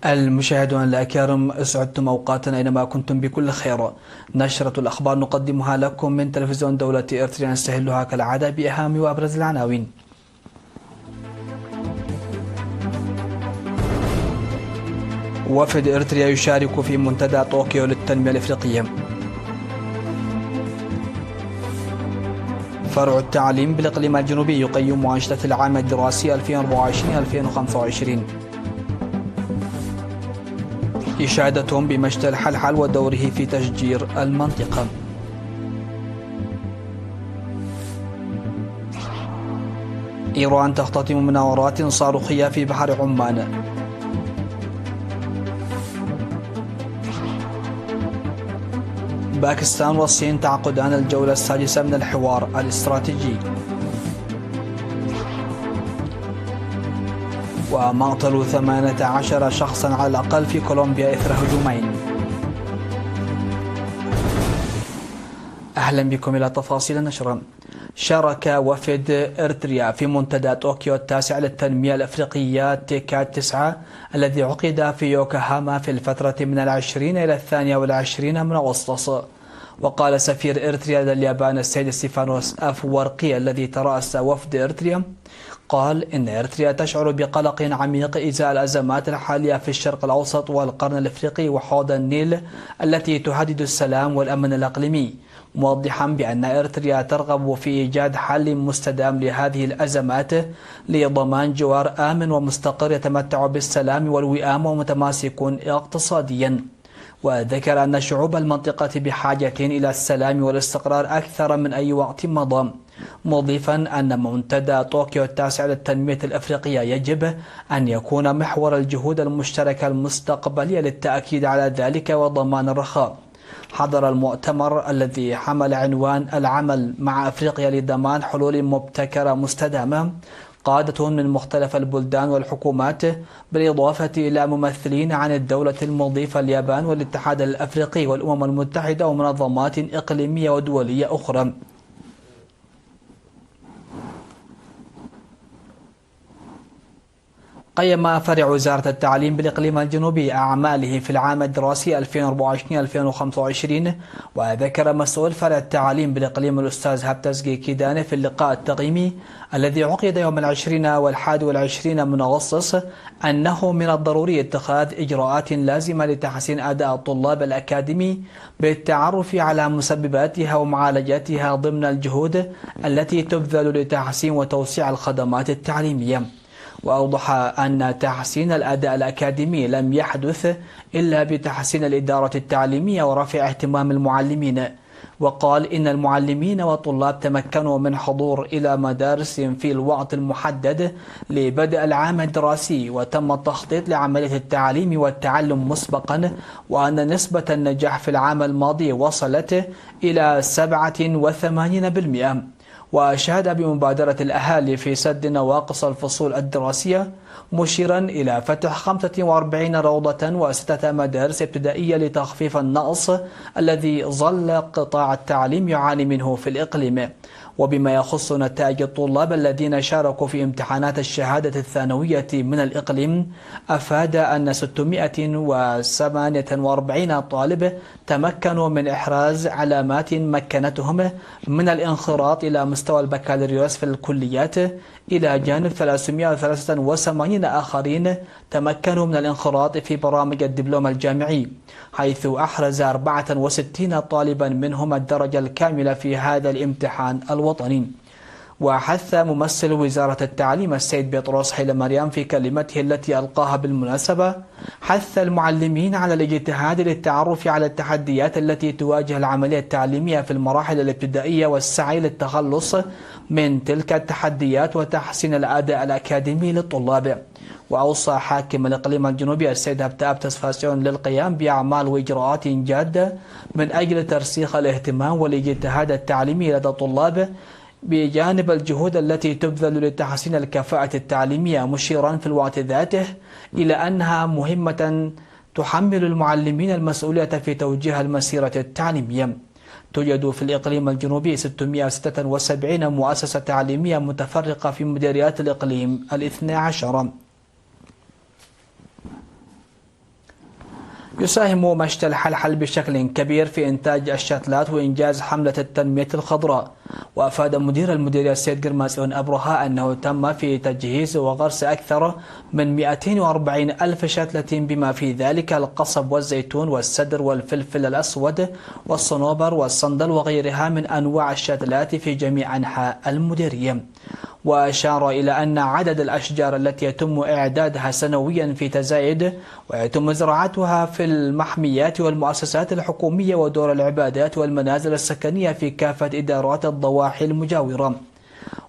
المشاهدون الأكارم، أسعدتم أوقاتنا أينما كنتم بكل خير. نشرة الأخبار نقدمها لكم من تلفزيون دولة إرتريا، نستهلها كالعادة بأهم وأبرز العناوين. وفد إرتريا يشارك في منتدى طوكيو للتنمية الإفريقية. فرع التعليم بالإقليم الجنوبي يقيم أنشطة العام الدراسي 2024-2025. إشادة بمشتى الحلحل ودوره في تشجير المنطقة. إيران تختتم مناورات صاروخية في بحر عمان. باكستان والصين تعقدان الجولة السادسة من الحوار الاستراتيجي. ومقتل 18 شخصا على الأقل في كولومبيا إثر هجومين. أهلا بكم إلى تفاصيل النشرة. شارك وفد إرتريا في منتدى طوكيو التاسع للتنمية الأفريقية تيكاد 9 الذي عقد في يوكوهاما في الفترة من 20 إلى 22 من أغسطس. وقال سفير إرتريا لدى اليابان السيد ستيفانوس أفورقي الذي ترأس وفد إرتريا، قال إن إرتريا تشعر بقلق عميق إزاء الأزمات الحالية في الشرق الأوسط والقرن الأفريقي وحوض النيل التي تهدد السلام والأمن الإقليمي، موضحا بأن إرتريا ترغب في إيجاد حل مستدام لهذه الأزمات لضمان جوار آمن ومستقر يتمتع بالسلام والوئام ومتماسك اقتصاديا. وذكر أن شعوب المنطقة بحاجة إلى السلام والاستقرار أكثر من أي وقت مضى، مضيفا أن منتدى طوكيو التاسع للتنمية الأفريقية يجب أن يكون محور الجهود المشتركة المستقبلية للتأكيد على ذلك وضمان الرخاء. حضر المؤتمر الذي حمل عنوان العمل مع أفريقيا لضمان حلول مبتكرة مستدامة قادة من مختلف البلدان والحكومات، بالإضافة إلى ممثلين عن الدولة المضيفة اليابان والاتحاد الأفريقي والأمم المتحدة ومنظمات إقليمية ودولية أخرى. قيم فرع وزارة التعليم بالإقليم الجنوبي أعماله في العام الدراسي 2024-2025. وذكر مسؤول فرع التعليم بالإقليم الأستاذ هبتزكي كيدان في اللقاء التقييمي الذي عقد يوم 20 و21 من أغسطس أنه من الضروري اتخاذ إجراءات لازمة لتحسين أداء الطلاب الأكاديمي بالتعرف على مسبباتها ومعالجتها ضمن الجهود التي تبذل لتحسين وتوسيع الخدمات التعليمية. وأوضح أن تحسين الأداء الأكاديمي لم يحدث إلا بتحسين الإدارة التعليمية ورفع اهتمام المعلمين. وقال إن المعلمين والطلاب تمكنوا من حضور إلى مدارسهم في الوقت المحدد لبدء العام الدراسي، وتم التخطيط لعملية التعليم والتعلم مسبقا، وأن نسبة النجاح في العام الماضي وصلت إلى 87%. وأشاد بمبادرة الأهالي في سد نواقص الفصول الدراسية، مشيرا إلى فتح 45 روضة و6 مدارس ابتدائية لتخفيف النقص الذي ظل قطاع التعليم يعاني منه في الإقليم. وبما يخص نتائج الطلاب الذين شاركوا في امتحانات الشهادة الثانوية من الإقليم، أفاد أن 648 طالب تمكنوا من إحراز علامات مكنتهم من الانخراط إلى مستوى البكالوريوس في الكليات، إلى جانب 383 آخرين تمكنوا من الانخراط في برامج الدبلوم الجامعي، حيث أحرز 64 طالبا منهم الدرجة الكاملة في هذا الامتحان الوطني. وحث ممثل وزارة التعليم السيد بطرس حيل مريم في كلمته التي ألقاها بالمناسبة، حث المعلمين على الاجتهاد للتعرف على التحديات التي تواجه العملية التعليمية في المراحل الابتدائية والسعي للتخلص من تلك التحديات وتحسين الأداء الأكاديمي للطلاب. وأوصى حاكم الإقليم الجنوبي السيد هبتاب تسفاسيون للقيام بأعمال وإجراءات جادة من أجل ترسيخ الاهتمام والاجتهاد التعليمي لدى الطلاب بجانب الجهود التي تبذل لتحسين الكفاءة التعليمية، مشيرا في الوقت ذاته إلى أنها مهمة تحمل المعلمين المسؤولية في توجيه المسيرة التعليمية. توجد في الإقليم الجنوبي 676 مؤسسة تعليمية متفرقة في مديريات الإقليم 12. يساهم مشتى الحلحل بشكل كبير في إنتاج الشتلات وإنجاز حملة التنمية الخضراء. وأفاد مدير المديرية السيد قرماسيون أبرهة أنه تم في تجهيز وغرس أكثر من 240 ألف شتلة بما في ذلك القصب والزيتون والسدر والفلفل الأسود والصنوبر والصندل وغيرها من أنواع الشتلات في جميع أنحاء المديرية. وأشار إلى أن عدد الأشجار التي يتم إعدادها سنويا في تزايد ويتم زراعتها في المحميات والمؤسسات الحكومية ودور العبادات والمنازل السكنية في كافة إدارات الضواحي المجاورة.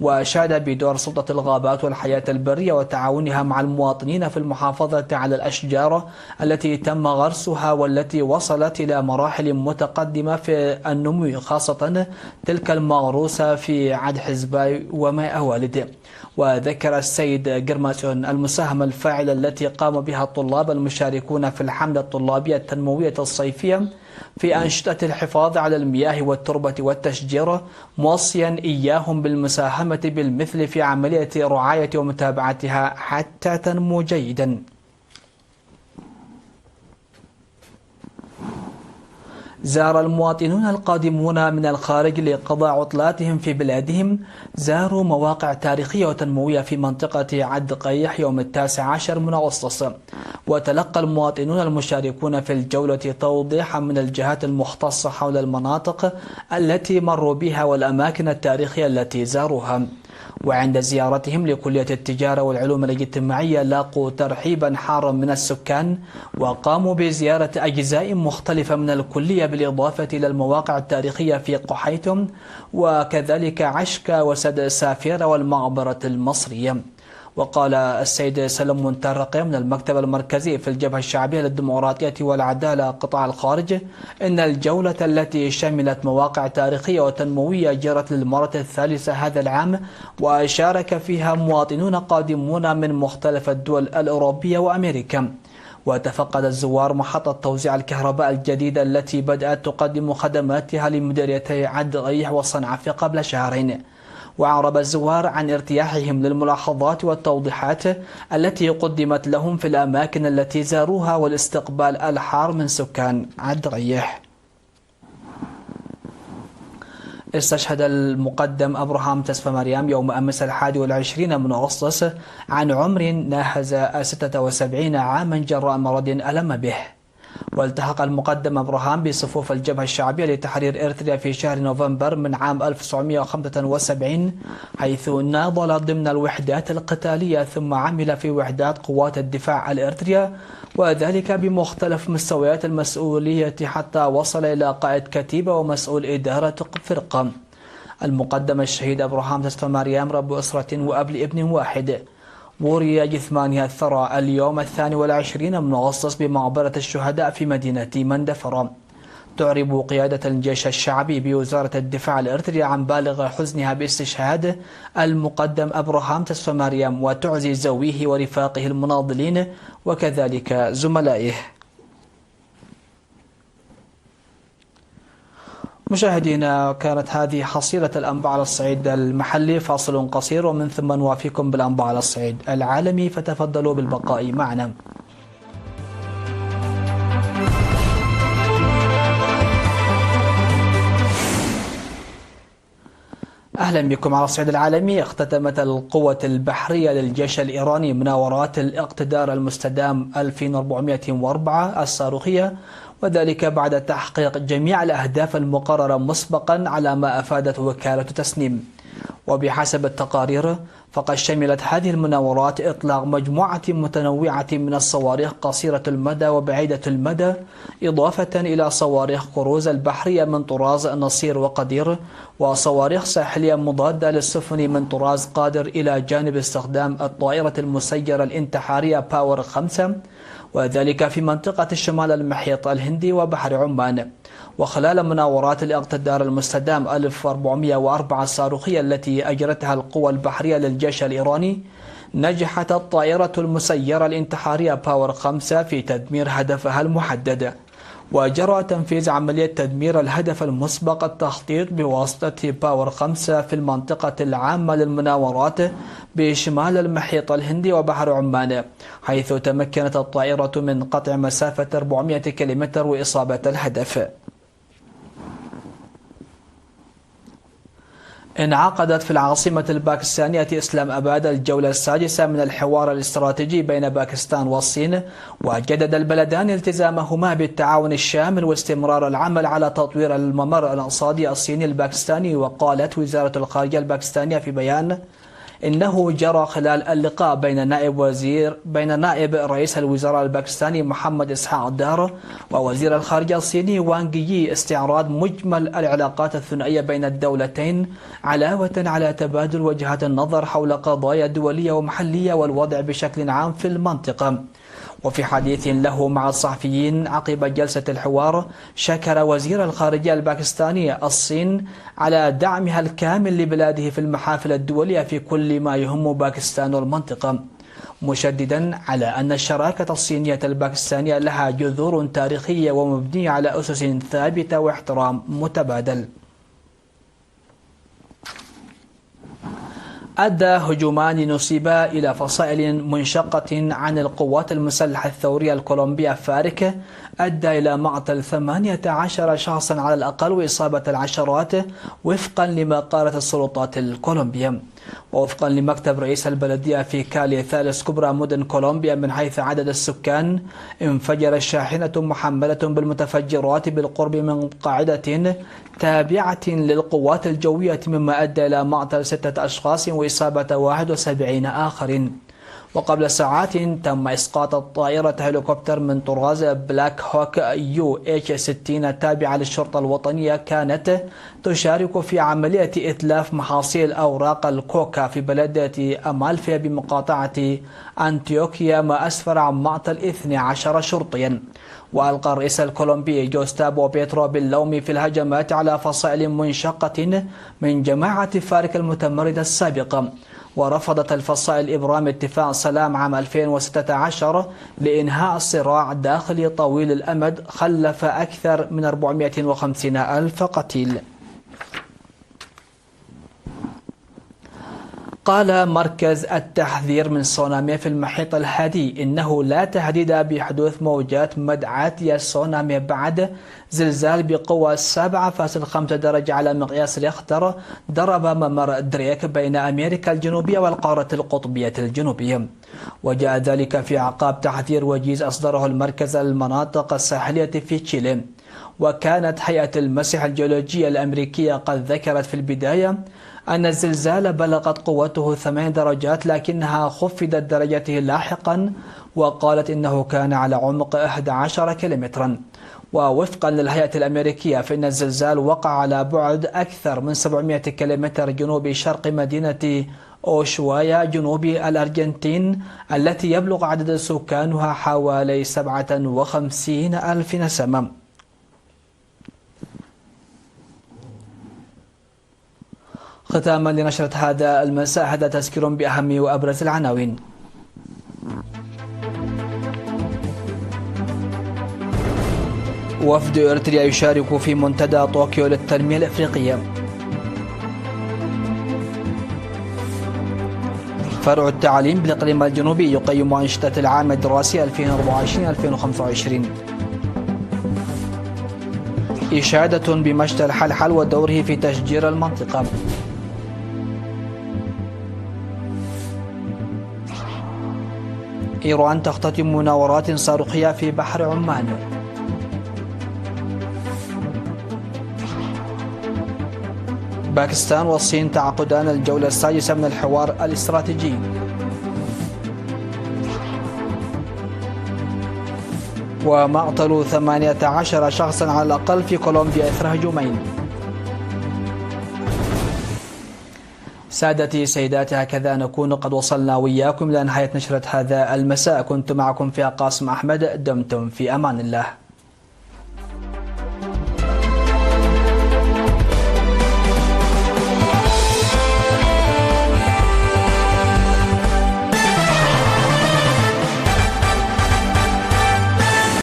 وأشاد بدور سلطة الغابات والحياة البرية وتعاونها مع المواطنين في المحافظة على الأشجار التي تم غرسها والتي وصلت إلى مراحل متقدمة في النمو، خاصة تلك المغروسة في عد حزباي وماء والد. وذكر السيد قرماسيون المساهمة الفاعلة التي قام بها الطلاب المشاركون في الحملة الطلابية التنموية الصيفية في أنشطة الحفاظ على المياه والتربة والتشجير، موصيا إياهم بالمساهمة بالمثل في عملية رعاية ومتابعتها حتى تنمو جيدا. زار المواطنون القادمون من الخارج لقضاء عطلاتهم في بلادهم زاروا مواقع تاريخية وتنموية في منطقة عد قيح يوم 19 من أغسطس. وتلقى المواطنون المشاركون في الجولة توضيحا من الجهات المختصة حول المناطق التي مروا بها والأماكن التاريخية التي زاروها. وعند زيارتهم لكلية التجارة والعلوم الاجتماعية لاقوا ترحيبا حارا من السكان، وقاموا بزيارة أجزاء مختلفة من الكلية بالإضافة إلى المواقع التاريخية في قحيتم وكذلك عشكا وسد سافير والمقبرة المصرية. وقال السيد سلم منترقي من المكتب المركزي في الجبهة الشعبية للديمقراطية والعدالة قطاع الخارج إن الجولة التي شملت مواقع تاريخية وتنموية جرت للمرة الثالثة هذا العام، وشارك فيها مواطنون قادمون من مختلف الدول الأوروبية وأمريكا. وتفقد الزوار محطة توزيع الكهرباء الجديدة التي بدأت تقدم خدماتها لمديريتي عد قيح وصنعاء قبل شهرين. وأعرب الزوار عن ارتياحهم للملاحظات والتوضيحات التي قدمت لهم في الأماكن التي زاروها والاستقبال الحار من سكان عد قيح. استشهد المقدم أبراهام تسفى مريم يوم أمس 21 من أغسطس عن عمر ناهز 76 عاما جراء مرض ألم به. والتحق المقدم أبراهام بصفوف الجبهة الشعبية لتحرير إريتريا في شهر نوفمبر من عام 1975، حيث ناضل ضمن الوحدات القتالية ثم عمل في وحدات قوات الدفاع الإريتريا، وذلك بمختلف مستويات المسؤولية حتى وصل إلى قائد كتيبة ومسؤول إدارة فرقة. المقدم الشهيد أبراهام تسفى مريم رب أسرة وأب لابن واحد، وري جثمانها الثرى اليوم 22 من أغسطس بمقبرة الشهداء في مدينة مندفرة. تعرب قيادة الجيش الشعبي بوزارة الدفاع الإريتريا عن بالغ حزنها باستشهاد المقدم أبراهام تسفى مريم، وتعزي زويه ورفاقه المناضلين وكذلك زملائه. مشاهدينا، كانت هذه حصيلة الأنباء على الصعيد المحلي، فاصل قصير ومن ثم نوافيكم بالأنباء على الصعيد العالمي، فتفضلوا بالبقاء معنا. أهلا بكم على الصعيد العالمي. اختتمت القوة البحرية للجيش الإيراني مناورات الاقتدار المستدام 2404 الصاروخية، وذلك بعد تحقيق جميع الأهداف المقررة مسبقا على ما أفادت وكالة تسنيم. وبحسب التقارير فقد شملت هذه المناورات إطلاق مجموعة متنوعة من الصواريخ قصيرة المدى وبعيدة المدى، إضافة إلى صواريخ كروز البحرية من طراز نصير وقدير، وصواريخ ساحلية مضادة للسفن من طراز قادر، إلى جانب استخدام الطائرة المسيرة الانتحارية باور 5، وذلك في منطقة الشمال المحيط الهندي وبحر عمان. وخلال مناورات الاقتدار المستدام 1404 الصاروخية التي أجرتها القوى البحرية للجيش الإيراني، نجحت الطائرة المسيرة الانتحارية باور 5 في تدمير هدفها المحدد. وجرى تنفيذ عملية تدمير الهدف المسبق التخطيط بواسطة باور 5 في المنطقة العامة للمناورات بشمال المحيط الهندي وبحر عمان، حيث تمكنت الطائرة من قطع مسافة 400 كيلومتر وإصابة الهدف. انعقدت في العاصمة الباكستانية إسلام آباد الجولة السادسة من الحوار الاستراتيجي بين باكستان والصين، وجدد البلدان التزامهما بالتعاون الشامل واستمرار العمل على تطوير الممر الاقتصادي الصيني الباكستاني. وقالت وزارة الخارجية الباكستانية في بيان إنه جرى خلال اللقاء بين نائب رئيس الوزراء الباكستاني محمد إسحاق دار ووزير الخارجية الصيني وانغ يي استعراض مجمل العلاقات الثنائية بين الدولتين، علاوة على تبادل وجهات النظر حول قضايا دولية ومحلية والوضع بشكل عام في المنطقة. وفي حديث له مع الصحفيين عقب جلسة الحوار، شكر وزير الخارجية الباكستاني الصين على دعمها الكامل لبلاده في المحافل الدولية في كل ما يهم باكستان والمنطقة، مشددا على أن الشراكة الصينية الباكستانية لها جذور تاريخية ومبنية على أسس ثابتة واحترام متبادل. أدى هجومان نسبا إلى فصائل منشقة عن القوات المسلحة الثورية الكولومبية فارك أدى إلى مقتل 18 شخصا على الأقل وإصابة العشرات، وفقا لما قالت السلطات الكولومبية. ووفقا لمكتب رئيس البلدية في كالي ثالث كبرى مدن كولومبيا من حيث عدد السكان، انفجرت شاحنة محملة بالمتفجرات بالقرب من قاعدة تابعة للقوات الجوية، مما أدى إلى مقتل 6 أشخاص وإصابة 71 آخرين. وقبل ساعات تم إسقاط طائرة هليكوبتر من طراز بلاك هوك UH-60 التابعة للشرطة الوطنية، كانت تشارك في عملية إتلاف محاصيل أوراق الكوكا في بلدة أمالفيا بمقاطعة أنتيوكيا، ما أسفر عن مقتل 12 شرطيا. وألقى الرئيس الكولومبي جوستافو بيترو باللوم في الهجمات على فصائل منشقة من جماعة فارك المتمردة السابقة، ورفضت الفصائل إبرام اتفاق سلام عام 2016 لإنهاء الصراع الداخلي طويل الأمد خلف أكثر من 450 ألف قتيل. قال مركز التحذير من السونامي في المحيط الهادي إنه لا تهديد بحدوث موجات مدعاة السونامي بعد زلزال بقوة 7.5 درجة على مقياس ريختر ضرب ممر دريك بين أمريكا الجنوبية والقارة القطبية الجنوبية. وجاء ذلك في أعقاب تحذير وجيز أصدره المركز المناطق الساحلية في تشيلي. وكانت هيئة المسح الجيولوجية الأمريكية قد ذكرت في البداية أن الزلزال بلغت قوته 8 درجات، لكنها خفضت درجته لاحقا، وقالت إنه كان على عمق 11 كيلومترا. ووفقا للهيئة الأمريكية فإن الزلزال وقع على بعد أكثر من 700 كيلومتر جنوب شرق مدينة أوشوايا جنوب الأرجنتين، التي يبلغ عدد سكانها حوالي 57 ألف نسمة. ختاما لنشرة هذا المساء، هذا تذكير بأهم وأبرز العناوين. وفد إريتريا يشارك في منتدى طوكيو للتنمية الإفريقية. فرع التعليم بالإقليم الجنوبي يقيم أنشطة العام الدراسي 2024-2025. إشادة بمشتى الحلحل ودوره في تشجير المنطقة. إيران تختتم مناورات صاروخية في بحر عمان. باكستان والصين تعقدان الجولة السادسة من الحوار الاستراتيجي. ومقتل 18 شخصا على الأقل في كولومبيا إثر هجومين. سادتي سيداتي، هكذا نكون قد وصلنا وإياكم إلى نهاية نشرة هذا المساء. كنت معكم فيها قاسم أحمد، دمتم في أمان الله.